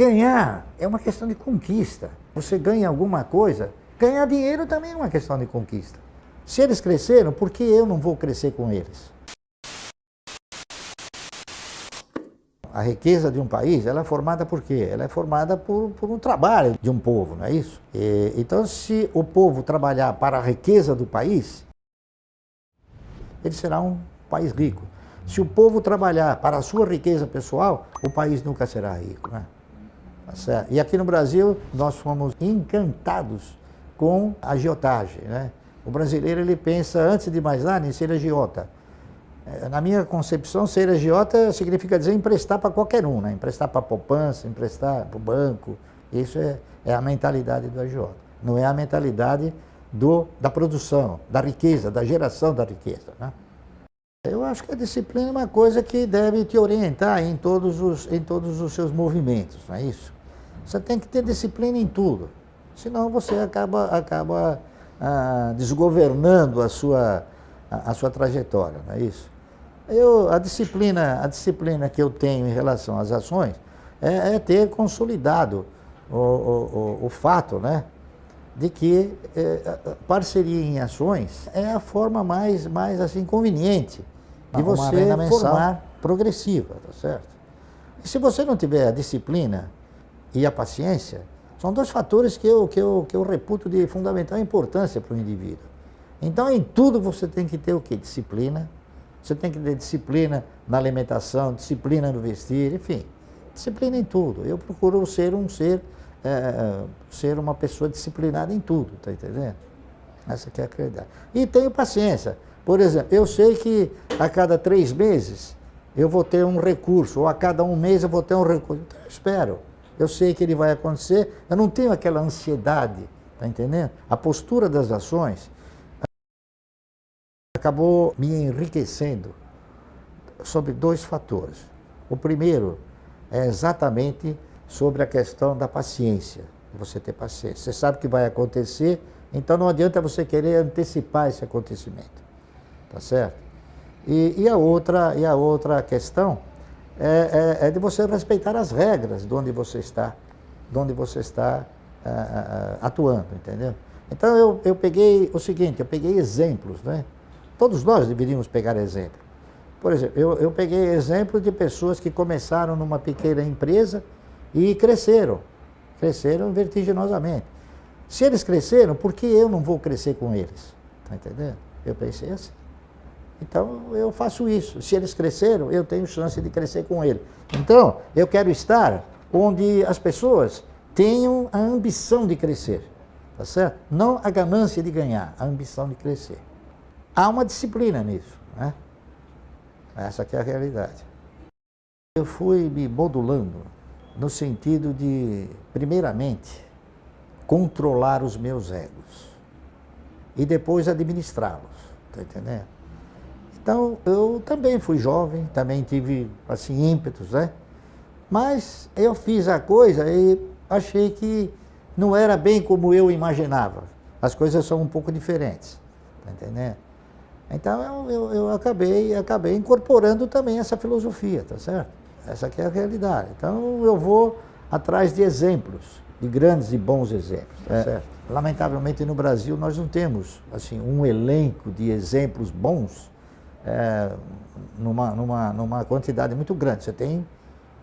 ganhar é uma questão de conquista. Você ganha alguma coisa, ganhar dinheiro também é uma questão de conquista. Se eles cresceram, por que eu não vou crescer com eles? A riqueza de um país, ela é formada por quê? Ela é formada por um trabalho de um povo, não é isso? Então, se o povo trabalhar para a riqueza do país, ele será um país rico. Se o povo trabalhar para a sua riqueza pessoal, o país nunca será rico, né? Tá certo? E aqui no Brasil, nós fomos encantados com a agiotagem, né? O brasileiro, ele pensa, antes de mais nada, em ser agiota. Na minha concepção, ser agiota significa dizer emprestar para qualquer um, né? Emprestar para a poupança, emprestar para o banco. Isso é a mentalidade do agiota. Não é a mentalidade da produção, da riqueza, da geração da riqueza, né? Eu acho que a disciplina é uma coisa que deve te orientar em todos os seus movimentos, não é isso? Você tem que ter disciplina em tudo, senão você acaba desgovernando a sua trajetória, não é isso? A disciplina que eu tenho em relação às ações é ter consolidado o fato, né, de que parceria em ações é a forma mais assim, conveniente de você formar progressiva, tá certo? E se você não tiver a disciplina e a paciência, são dois fatores que eu reputo de fundamental importância para o indivíduo. Então, em tudo você tem que ter o quê? Disciplina. Você tem que ter disciplina na alimentação, disciplina no vestir, enfim, disciplina em tudo. Eu procuro ser uma pessoa disciplinada em tudo, tá entendendo? Essa que é a realidade. E tenho paciência. Por exemplo, eu sei que a cada 3 meses eu vou ter um recurso, ou a cada 1 mês eu vou ter um recurso. Então, eu espero. Eu sei que ele vai acontecer, eu não tenho aquela ansiedade, tá entendendo? A postura das ações acabou me enriquecendo sobre 2 fatores. O primeiro é exatamente sobre a questão da paciência, de você ter paciência. Você sabe que vai acontecer, então não adianta você querer antecipar esse acontecimento, tá certo? E a outra questão é de você respeitar as regras de onde você está atuando, entendeu? Então eu peguei o seguinte, eu peguei exemplos, né? Todos nós deveríamos pegar exemplo. Por exemplo, eu peguei exemplo de pessoas que começaram numa pequena empresa e cresceram vertiginosamente. Se eles cresceram, por que eu não vou crescer com eles? Tá entendendo? Eu pensei assim. Então, eu faço isso. Se eles cresceram, eu tenho chance de crescer com eles. Então, eu quero estar onde as pessoas tenham a ambição de crescer, tá certo? Não a ganância de ganhar, a ambição de crescer. Há uma disciplina nisso, né? Essa que é a realidade. Eu fui me modulando no sentido de, primeiramente, controlar os meus egos e depois administrá-los, tá entendendo? Então, eu também fui jovem, também tive, assim, ímpetos, né? Mas eu fiz a coisa e achei que não era bem como eu imaginava. As coisas são um pouco diferentes, tá entendendo? Então, eu acabei incorporando também essa filosofia, tá certo? Essa aqui é a realidade. Então, eu vou atrás de exemplos, de grandes e bons exemplos, tá certo? Lamentavelmente, no Brasil, nós não temos, assim, um elenco de exemplos bons numa quantidade muito grande. Você tem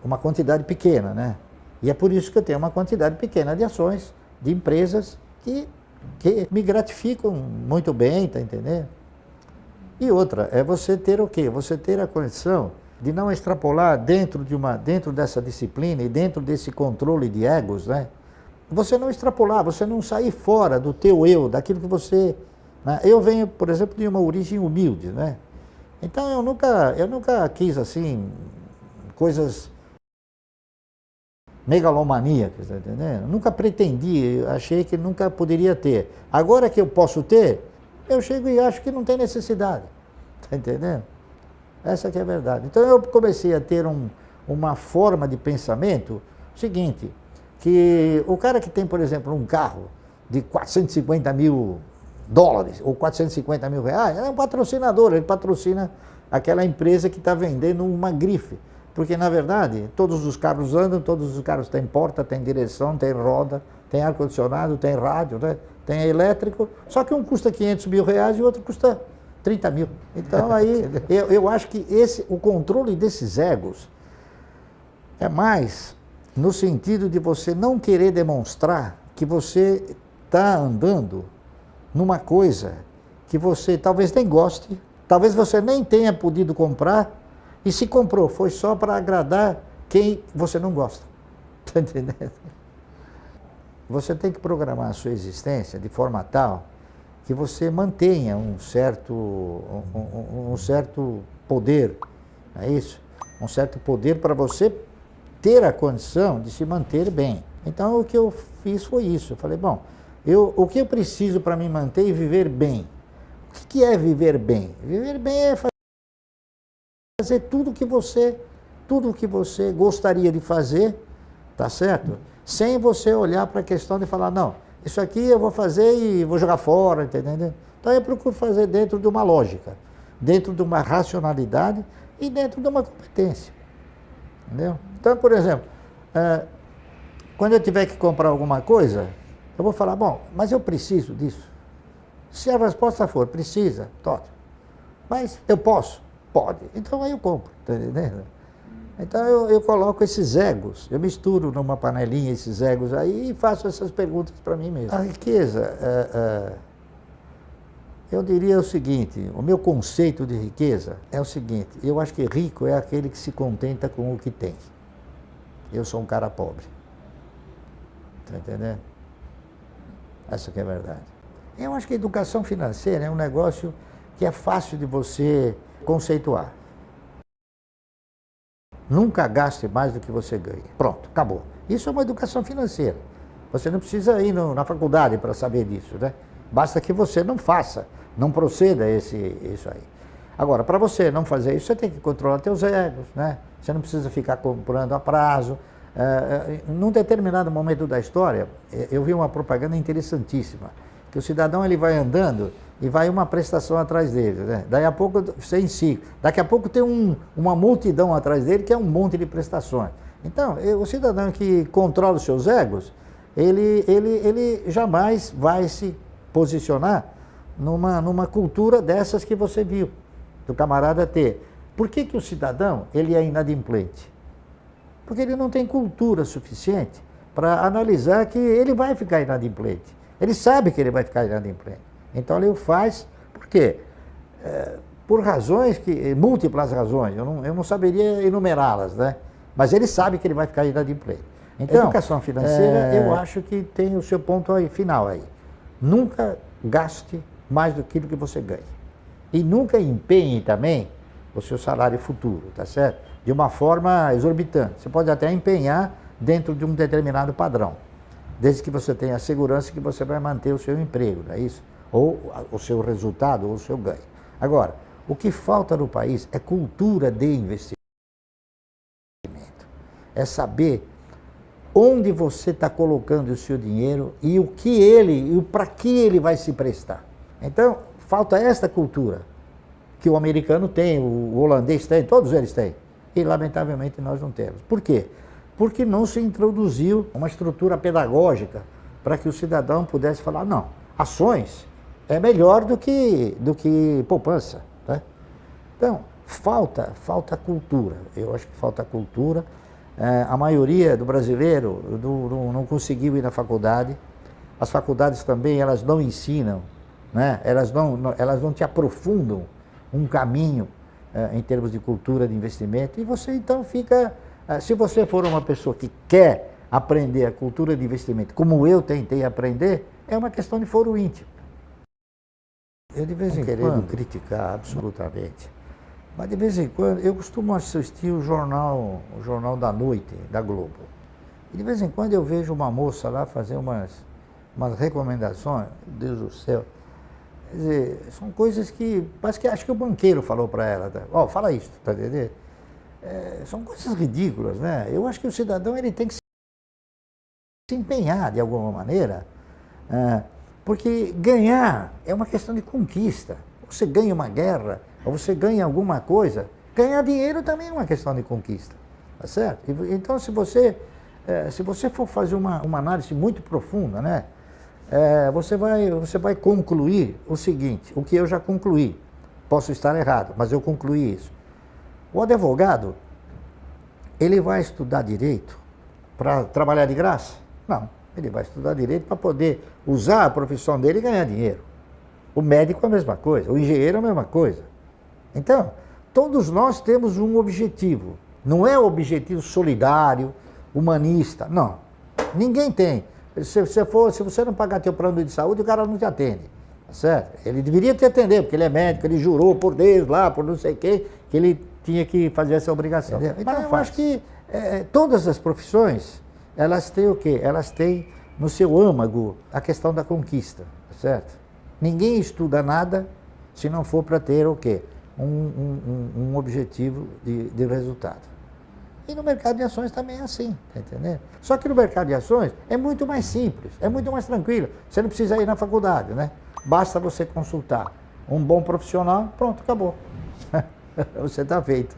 uma quantidade pequena, né? E é por isso que eu tenho uma quantidade pequena de ações, de empresas que me gratificam muito bem, tá entendendo? E outra, é você ter o quê? Você ter a condição de não extrapolar dentro dessa disciplina e dentro desse controle de egos, né? Você não extrapolar, você não sair fora do teu eu, daquilo que você... Né? Eu venho, por exemplo, de uma origem humilde, né? Então eu nunca quis, assim, coisas megalomaníacas, tá entendendo? Nunca pretendi, achei que nunca poderia ter. Agora que eu posso ter, eu chego e acho que não tem necessidade, tá entendendo? Essa que é a verdade. Então eu comecei a ter uma forma de pensamento seguinte, que o cara que tem, por exemplo, um carro de 450 mil dólares ou 450 mil reais, é um patrocinador, ele patrocina aquela empresa que está vendendo uma grife. Porque, na verdade, todos os carros andam, todos os carros têm porta, têm direção, têm roda, tem ar-condicionado, tem rádio, né? Tem elétrico, só que um custa 500 mil reais e o outro custa 30 mil. Então, aí, eu acho que o controle desses egos é mais no sentido de você não querer demonstrar que você está andando numa coisa que você talvez nem goste, talvez você nem tenha podido comprar, e se comprou, foi só para agradar quem você não gosta. Está entendendo? Você tem que programar a sua existência de forma tal que você mantenha um certo poder, é isso? Um certo poder para você ter a condição de se manter bem. Então, o que eu fiz foi isso. Eu falei, bom, o que eu preciso para me manter e viver bem? O que é viver bem? Viver bem é fazer tudo o que você gostaria de fazer, tá certo? Sem você olhar para a questão de falar, não, isso aqui eu vou fazer e vou jogar fora, entendeu? Então eu procuro fazer dentro de uma lógica, dentro de uma racionalidade e dentro de uma competência, entendeu? Então, por exemplo, quando eu tiver que comprar alguma coisa, eu vou falar, bom, mas eu preciso disso. Se a resposta for, precisa, ótimo. Mas eu posso? Pode. Então aí eu compro, tá entendendo? Então eu coloco esses egos, eu misturo numa panelinha esses egos aí e faço essas perguntas para mim mesmo. A riqueza, eu diria o seguinte, o meu conceito de riqueza é o seguinte, eu acho que rico é aquele que se contenta com o que tem. Eu sou um cara pobre. Está entendendo? Essa que é a verdade. Eu acho que a educação financeira é um negócio que é fácil de você conceituar. Nunca gaste mais do que você ganha. Pronto, acabou. Isso é uma educação financeira. Você não precisa ir na faculdade para saber disso, né? Basta que você não faça, não proceda isso aí. Agora, para você não fazer isso, você tem que controlar seus egos, né? Você não precisa ficar comprando a prazo. Num determinado momento da história, eu vi uma propaganda interessantíssima, que o cidadão ele vai andando e vai uma prestação atrás dele, né? Daí a pouco, daqui a pouco tem uma multidão atrás dele que é um monte de prestações. Então, o cidadão que controla os seus egos, ele jamais vai se posicionar numa cultura dessas que você viu, do camarada ter. Por que o cidadão ele é inadimplente? Porque ele não tem cultura suficiente para analisar que ele vai ficar inadimplente. Ele sabe que ele vai ficar inadimplente. Então ele o faz, por quê? Por razões, múltiplas razões, eu não saberia enumerá-las, né? Mas ele sabe que ele vai ficar inadimplente. Então, a educação financeira, eu acho que tem o seu ponto aí, final aí. Nunca gaste mais do que você ganha. E nunca empenhe também o seu salário futuro, tá certo? De uma forma exorbitante. Você pode até empenhar dentro de um determinado padrão, desde que você tenha a segurança que você vai manter o seu emprego, não é isso? Ou o seu resultado, ou o seu ganho. Agora, o que falta no país é cultura de investimento. É saber onde você está colocando o seu dinheiro e para que ele vai se prestar. Então, falta esta cultura que o americano tem, o holandês tem, todos eles têm. E, lamentavelmente, nós não temos. Por quê? Porque não se introduziu uma estrutura pedagógica para que o cidadão pudesse falar, não, ações é melhor do que poupança. Né? Então, falta cultura. Eu acho que falta cultura. A maioria do brasileiro não conseguiu ir na faculdade. As faculdades também, elas não ensinam, né? Elas não te aprofundam um caminho em termos de cultura de investimento. E você, então, fica... Se você for uma pessoa que quer aprender a cultura de investimento, como eu tentei aprender, é uma questão de foro íntimo. Eu, de vez em quando, criticar absolutamente, mas de vez em quando, eu costumo assistir o jornal da noite, da Globo. E de vez em quando eu vejo uma moça lá fazer umas recomendações, meu Deus do céu. Quer dizer, são coisas que, parece que acho que o banqueiro falou para ela, ó, fala isso, tá entendendo? São coisas ridículas, né? Eu acho que o cidadão ele tem que se empenhar de alguma maneira, porque ganhar é uma questão de conquista. Você ganha uma guerra, ou você ganha alguma coisa, ganhar dinheiro também é uma questão de conquista. Tá certo? Então, se você for fazer uma análise muito profunda, né, você vai concluir o seguinte, o que eu já concluí. Posso estar errado, mas eu concluí isso. O advogado, ele vai estudar direito para trabalhar de graça? Não. Ele vai estudar direito para poder usar a profissão dele e ganhar dinheiro. O médico é a mesma coisa, o engenheiro é a mesma coisa. Então, todos nós temos um objetivo. Não é o objetivo solidário, humanista, não. Ninguém tem. Se você não pagar teu plano de saúde, o cara não te atende. Tá certo? Ele deveria te atender, porque ele é médico, ele jurou por Deus lá, por não sei o quê, que ele tinha que fazer essa obrigação. Entendeu? Então, eu acho que todas as profissões, elas têm o quê? Elas têm no seu âmago a questão da conquista, tá certo? Ninguém estuda nada se não for para ter o quê? Um objetivo de resultado. E no mercado de ações também é assim, tá entendendo? Só que no mercado de ações é muito mais simples, é muito mais tranquilo. Você não precisa ir na faculdade, né? Basta você consultar um bom profissional, pronto, acabou. Você está feito.